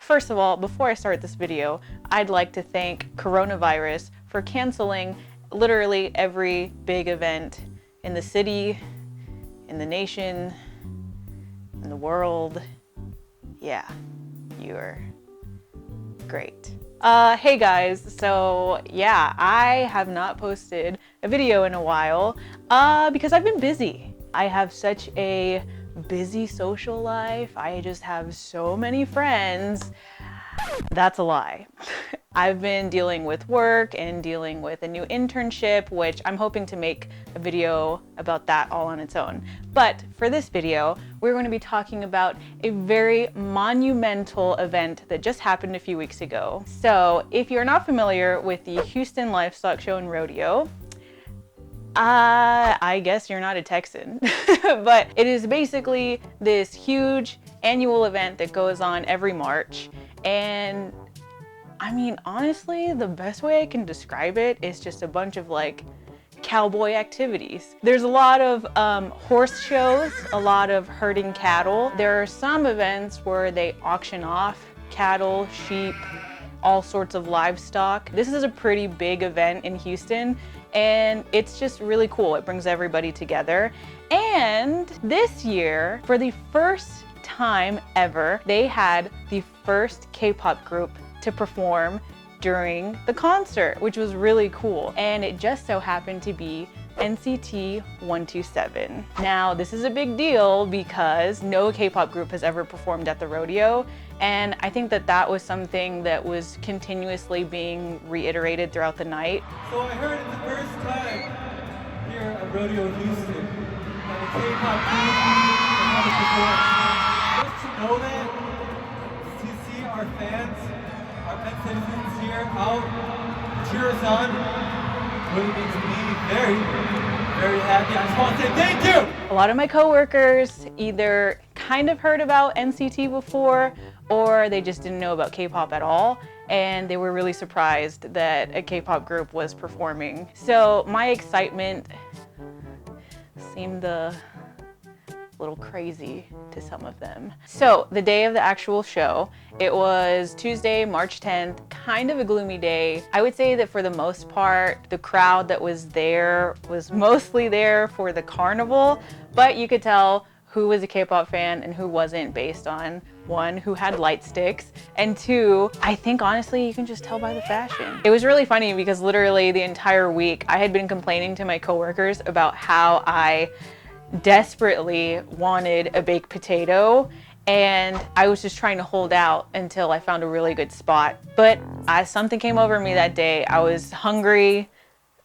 First of all, before I start this video, I'd like to thank coronavirus for canceling literally every big event in the city, in the nation, in the world. Yeah, you're great. Hey guys, so yeah, I have not posted a video in a while because I've been busy. I have such a busy social life. I just have so many friends. That's a lie. I've been dealing with work and dealing with a new internship, which I'm hoping to make a video about that all on its own. But for this video, we're going to be talking about a very monumental event that just happened a few weeks ago. So if you're not familiar with the Houston Livestock Show and Rodeo, I guess you're not a Texan, but it is basically this huge annual event that goes on every March. And I mean, honestly, the best way I can describe it is just a bunch of like cowboy activities. There's a lot of horse shows, a lot of herding cattle. There are some events where they auction off cattle, sheep, all sorts of livestock. This is a pretty big event in Houston, and it's just really cool. It brings everybody together. And this year, for the first time ever, they had the first K-pop group to perform during the concert, which was really cool. And it just so happened to be NCT 127. Now, this is a big deal because no K-pop group has ever performed at the rodeo. And I think that that was something that was continuously being reiterated throughout the night. So I heard it's the first time here at Rodeo Houston that a K-pop group has performed. Just to know that, to see our fans, our pet citizens here out to cheer us on, really makes me very, very happy. I just want to say thank you! A lot of my coworkers either kind of heard about NCT before, or they just didn't know about K-pop at all, and they were really surprised that a K-pop group was performing. So my excitement seemed a little crazy to some of them. So the day of the actual show, it was Tuesday, March 10th, kind of a gloomy day. I would say that for the most part, the crowd that was there was mostly there for the carnival, but you could tell who was a K-pop fan and who wasn't based on one, who had light sticks, and two, I think honestly you can just tell by the fashion. It was really funny because literally the entire week I had been complaining to my coworkers about how I desperately wanted a baked potato, and I was just trying to hold out until I found a really good spot. But something came over me that day. I was hungry,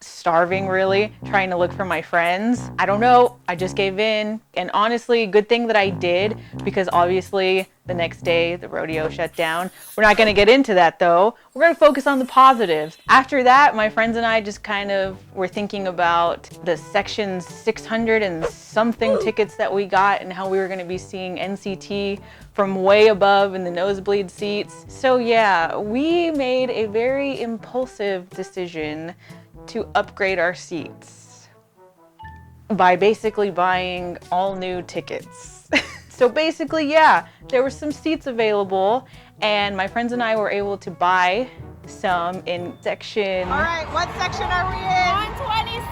starving really, trying to look for my friends. I don't know, I just gave in. And honestly, good thing that I did, because obviously the next day the rodeo shut down. We're not gonna get into that though. We're gonna focus on the positives. After that, my friends and I just kind of were thinking about the section 600 and something tickets that we got and how we were gonna be seeing NCT from way above in the nosebleed seats. So yeah, we made a very impulsive decision to upgrade our seats by basically buying all new tickets. So basically, yeah, there were some seats available and my friends and I were able to buy some in section... All right, what section are we in? 127.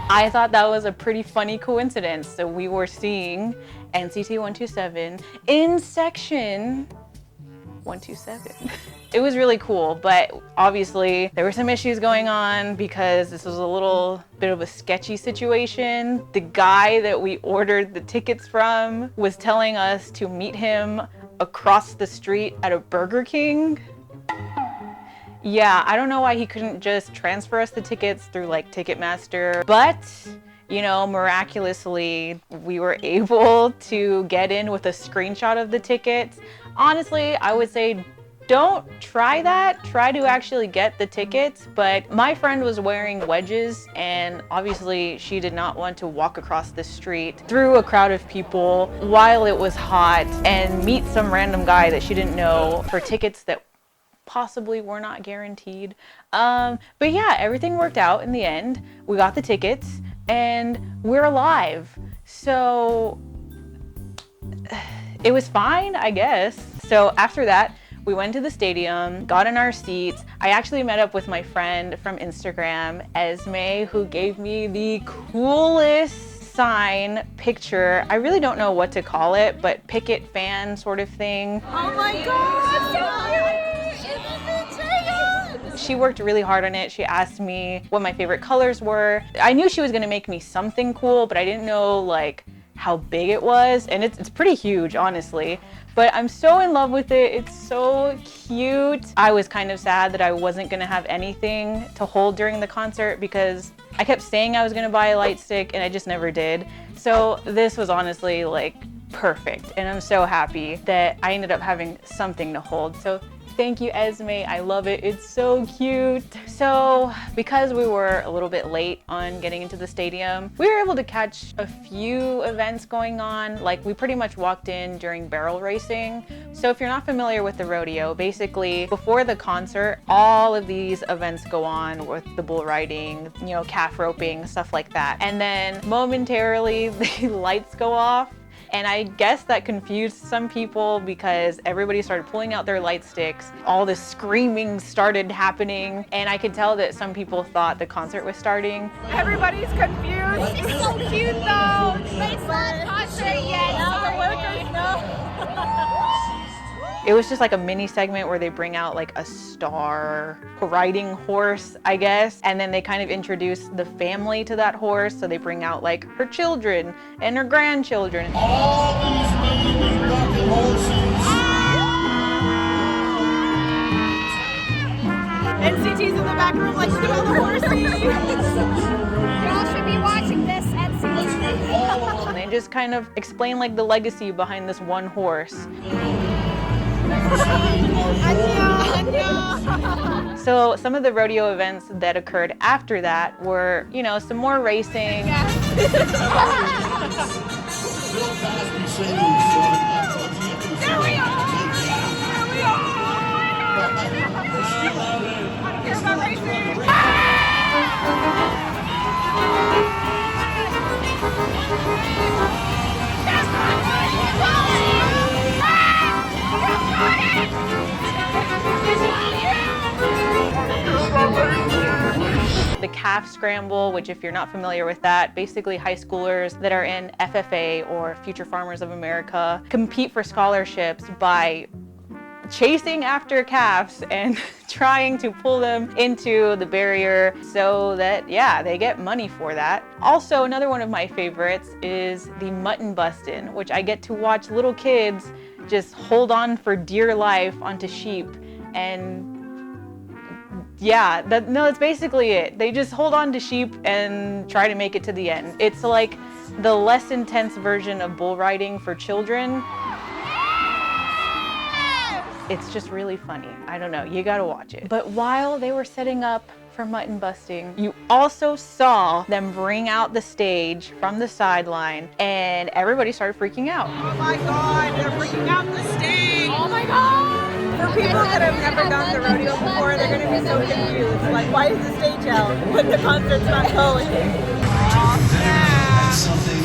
I thought that was a pretty funny coincidence. So we were seeing NCT 127 in section 127. It was really cool, but obviously there were some issues going on because this was a little bit of a sketchy situation. The guy that we ordered the tickets from was telling us to meet him across the street at a Burger King. Yeah, I don't know why he couldn't just transfer us the tickets through like Ticketmaster, but you know, miraculously, we were able to get in with a screenshot of the tickets. Honestly, I would say don't try that. Try to actually get the tickets. But my friend was wearing wedges, and obviously she did not want to walk across the street through a crowd of people while it was hot and meet some random guy that she didn't know for tickets that possibly were not guaranteed. But yeah, everything worked out in the end. We got the tickets and we're alive. So it was fine, I guess. So after that, We went to the stadium, got in our seats. I actually met up with my friend from Instagram, Esme, who gave me the coolest sign picture. I really don't know what to call it, but picket fan sort of thing. Oh my god! She worked really hard on it. She asked me what my favorite colors were. I knew she was gonna make me something cool, but I didn't know like how big it was, and it's pretty huge, honestly. But I'm so in love with it. It's so cute. I was kind of sad that I wasn't gonna have anything to hold during the concert because I kept saying I was gonna buy a light stick and I just never did. So this was honestly like perfect, and I'm so happy that I ended up having something to hold. So thank you, Esme. I love it. It's so cute. So because we were a little bit late on getting into the stadium, we were able to catch a few events going on. Like we pretty much walked in during barrel racing. So if you're not familiar with the rodeo, basically before the concert, all of these events go on with the bull riding, you know, calf roping, stuff like that. And then momentarily the lights go off. And I guess that confused some people because everybody started pulling out their light sticks. All this screaming started happening. And I could tell that some people thought the concert was starting. Everybody's confused. This is so cute though. It's not concert yet. Now the workers know. It was just like a mini segment where they bring out like a star riding horse, I guess. And then they kind of introduce the family to that horse. So they bring out like her children and her grandchildren. All these baby bucket horses. NCT's in the back room like, look at all the horses. Y'all should be watching this NCT. And they just kind of explain like the legacy behind this one horse. So some of the rodeo events that occurred after that were, you know, some more racing. Bill Cosby singing, son. There we are! There we are! I don't care about racing. The calf scramble, which if you're not familiar with that, basically high schoolers that are in FFA or Future Farmers of America compete for scholarships by chasing after calves and trying to pull them into the barrier so that, yeah, they get money for that. Also, another one of my favorites is the mutton bustin', which I get to watch little kids just hold on for dear life onto sheep. And yeah, that's basically it. They just hold on to sheep and try to make it to the end. It's like the less intense version of bull riding for children. It's just really funny. I don't know, you gotta watch it. But while they were setting up for mutton busting, you also saw them bring out the stage from the sideline and everybody started freaking out. Oh my god, they're freaking out the stage! Oh my god! For people that have never done the rodeo before, they're gonna be so confused. Like, why is the stage out when the concert's not going? Oh, snap! Something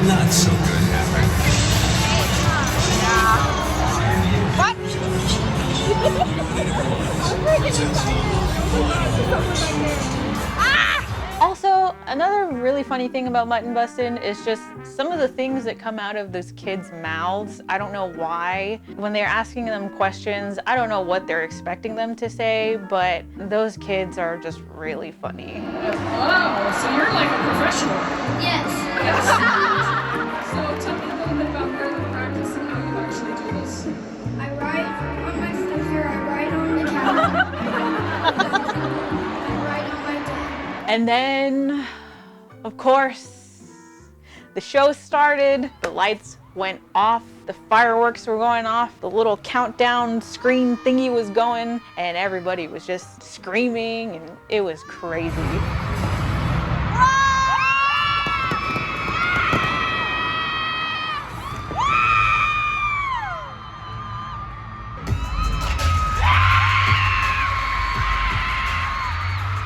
not so good happened. Yeah. What? I'm freaking excited. Also, another really funny thing about mutton bustin' is just some of the things that come out of those kids' mouths. I don't know why. When they're asking them questions, I don't know what they're expecting them to say, but those kids are just really funny. Wow, so you're like a professional. Yes. So tell me a little bit about where you practice and how you actually do this. I ride on my scooter, I ride on the cow. I ride on my dad. And then, of course, the show started, the lights went off, the fireworks were going off, the little countdown screen thingy was going, and everybody was just screaming, and it was crazy.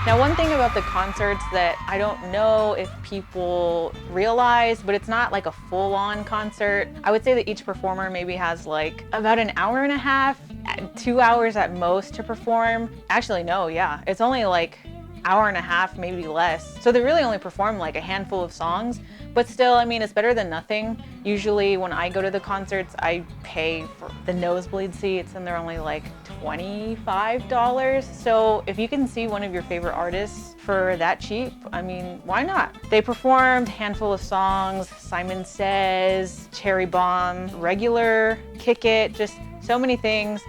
Now, one thing about the concerts that I don't know if people realize, but it's not like a full-on concert. I would say that each performer maybe has like about an hour and a half 2 hours at most to perform. Actually, no, yeah. It's only like hour and a half, maybe less. So they really only perform like a handful of songs, but still, I mean, it's better than nothing. Usually when I go to the concerts, I pay for the nosebleed seats and they're only like $25. So if you can see one of your favorite artists for that cheap, I mean, why not? They performed a handful of songs, Simon Says, Cherry Bomb, Regular, Kick It, just so many things.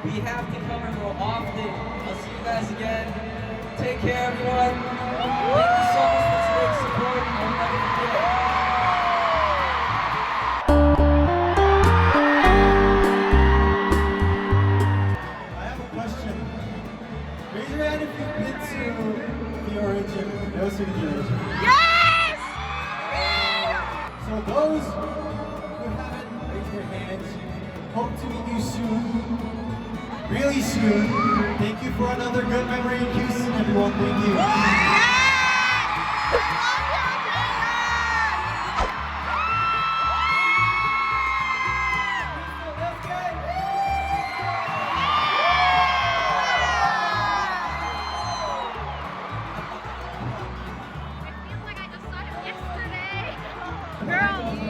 We have to cover more often. I'll see you guys again. Take care, everyone. Thank you so much for today's Yes! So those who haven't raised their hands, hope to meet you soon. Really soon. Thank you for another good memory in Houston, everyone. Thank you.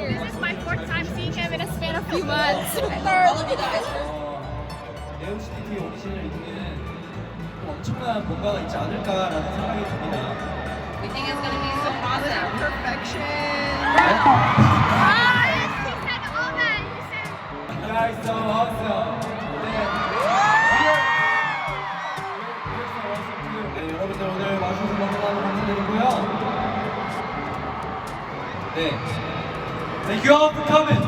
This is my 4th time seeing him in a span of few months. All of you guys. 네오시티티 오디션을 이기는 엄청난 뭔가가 있지 않을까라는 생각이 듭니다. We think it's gonna be so awesome. Perfection. You guys so awesome. 네, 여러분들 오늘 와주셔서 너무너무 감사드리고요. 네. Thank you all for coming.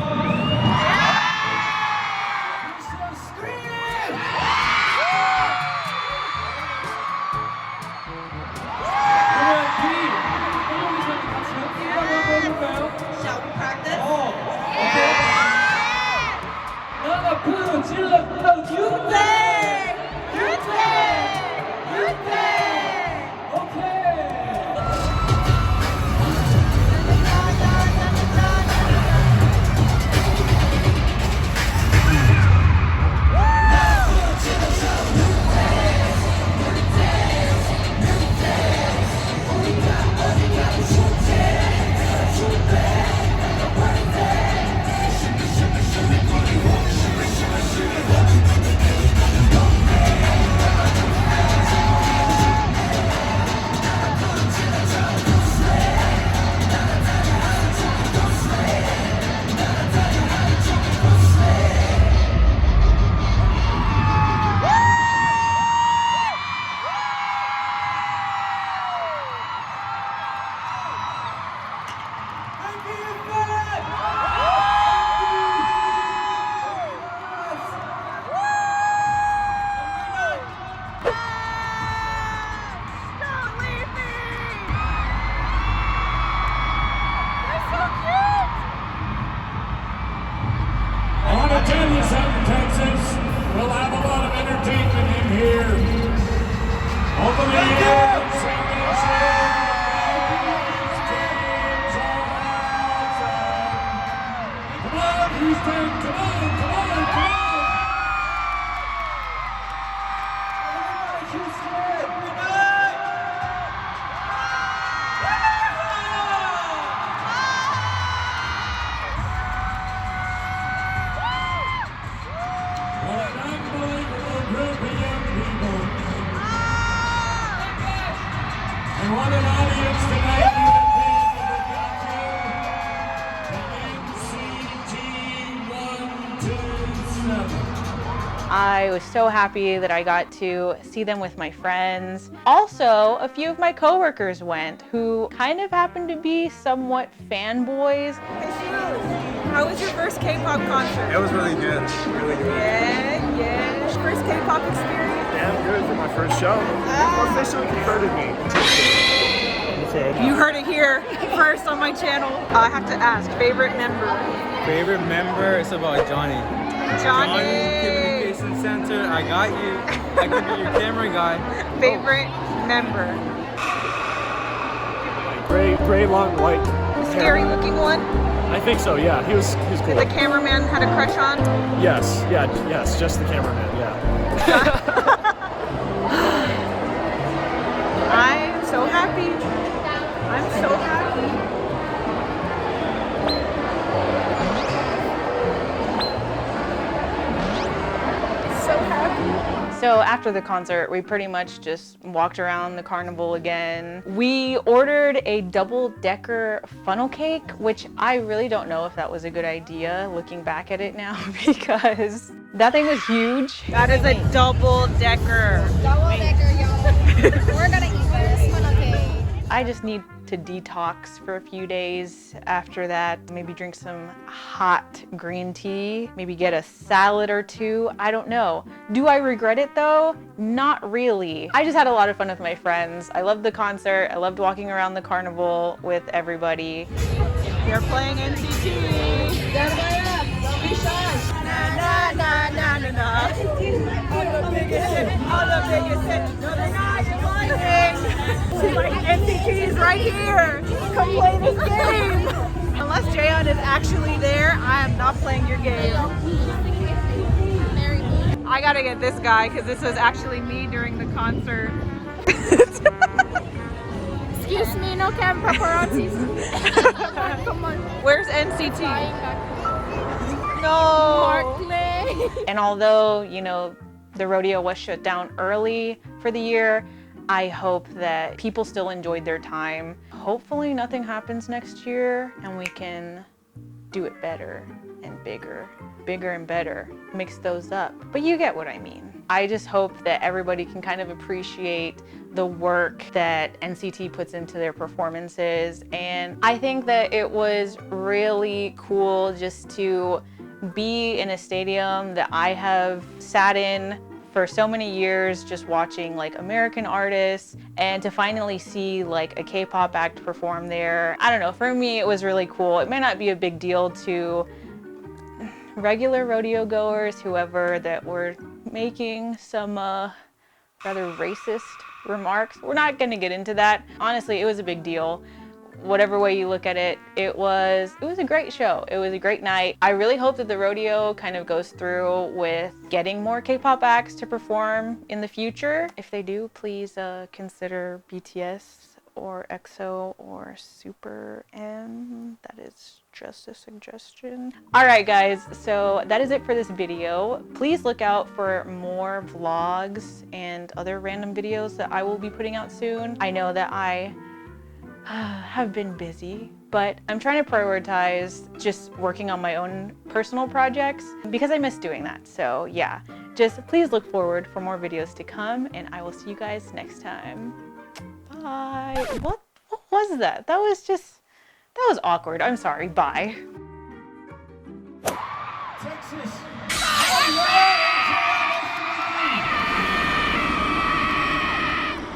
Shall we practice? We'll have a lot of entertainment in here. Open the air, come on, Houston, come on, come on, come on. And what an audience tonight you have been to the NCT 127. I was so happy that I got to see them with my friends. Also, a few of my coworkers went who kind of happened to be somewhat fanboys. How was your first K-pop concert? It was really good. Really good. Yeah. First K-pop experience? Damn good for my first show. It officially converted me. You heard it here first on my channel. I have to ask, favorite member? Favorite member? It's about Johnny. Communication Center. I got you. I can be your camera guy. Favorite member? Gray, long, white. Scary looking one? I think so. Yeah, he was cool. The cameraman had a crush on? Yes. Yeah. Yes. Just the cameraman. Yeah. I'm so happy. I'm so happy. So happy. So after the concert, we pretty much just walked around the carnival again. We ordered a double-decker funnel cake, which I really don't know if that was a good idea looking back at it now because that thing was huge. That is a double-decker. Double decker, y'all. We're gonna eat this funnel cake. I just need to detox for a few days after that. Maybe drink some hot green tea, maybe get a salad or two. I don't know. Do I regret it though? Not really. I just had a lot of fun with my friends. I loved the concert. I loved walking around the carnival with everybody. They're playing NCT. Don't be shy. Na na na na na. All the biggest hit. All the biggest hit. No, they're not. You're lying. She's like, NCT is right here. Come play this game. Unless Jaehyun is actually there, I am not playing your game. I gotta get this guy because this was actually me during the concert. Excuse me, no cam paparazzi. Come on. Where's NCT? No. And although, you know, the rodeo was shut down early for the year, I hope that people still enjoyed their time. Hopefully nothing happens next year and we can do it better and bigger and better, mix those up. But you get what I mean. I just hope that everybody can kind of appreciate the work that NCT puts into their performances. And I think that it was really cool just to be in a stadium that I have sat in for so many years, just watching like American artists, and to finally see like a K-pop act perform there. I don't know, for me it was really cool. It may not be a big deal to regular rodeo goers, whoever that were making some rather racist remarks. We're not gonna get into that. Honestly, it was a big deal. Whatever way you look at it, it was a great show. It was a great night. I really hope that the rodeo kind of goes through with getting more K-pop acts to perform in the future. If they do, please consider BTS or EXO or Super M. That is just a suggestion. All right, guys, so that is it for this video. Please look out for more vlogs and other random videos that I will be putting out soon. I know that I have been busy, but I'm trying to prioritize just working on my own personal projects because I miss doing that. So yeah, just please look forward for more videos to come, and I will see you guys next time. Bye. What was that? That was awkward. I'm sorry. Bye. Texas.